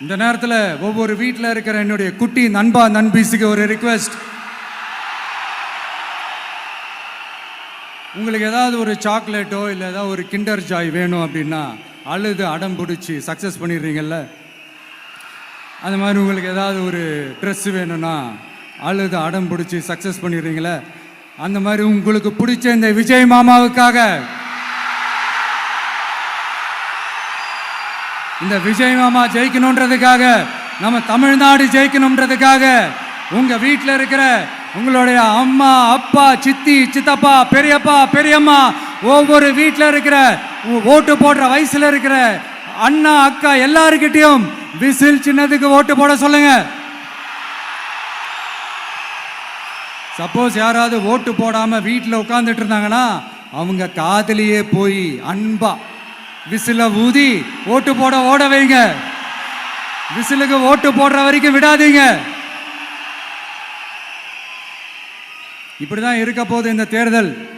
இந்த நேரத்தில் ஒவ்வொரு வீட்டில் இருக்கிற என்னுடைய குட்டி நண்பா நண்பீஸுக்கு ஒரு ரிக்வெஸ்ட். உங்களுக்கு ஏதாவது ஒரு சாக்லேட்டோ இல்லை ஏதாவது ஒரு கிண்டர் ஜாய் வேணும் அப்படின்னா அழுது அடம் பிடிச்சி சக்ஸஸ் பண்ணிடுறீங்கல்ல. அந்த மாதிரி உங்களுக்கு ஏதாவது ஒரு ட்ரெஸ் வேணும்னா அழுது அடம் பிடிச்சி சக்ஸஸ் பண்ணிடுறீங்களே. அந்த மாதிரி உங்களுக்கு பிடிச்ச இந்த விஜய் மாமாவுக்காக, இந்த விஜய் மாமா ஜெயிக்கணுன்றதுக்காக, நம்ம தமிழ்நாடு ஜெயிக்கணுன்றதுக்காக உங்க வீட்டில் இருக்கிற உங்களுடைய அம்மா அப்பா சித்தி சித்தப்பா பெரியப்பா பெரியம்மா ஒவ்வொரு வீட்டில் இருக்கிற ஓட்டு போடுற வயசுல இருக்கிற அண்ணா அக்கா எல்லாருக்கிட்டையும் விசில் சின்னதுக்கு ஓட்டு போட சொல்லுங்க. சப்போஸ் யாராவது ஓட்டு போடாம வீட்டில் உட்காந்துட்டு இருந்தாங்கன்னா அவங்க காதலியே போய் அன்பா விசில ஊதி ஓட்டு போட ஓட வைங்க. விசிலுக்கு ஓட்டு போடுற வரைக்கும் விடாதீங்க. இப்படிதான் இருக்க போது இந்த தேர்தல்.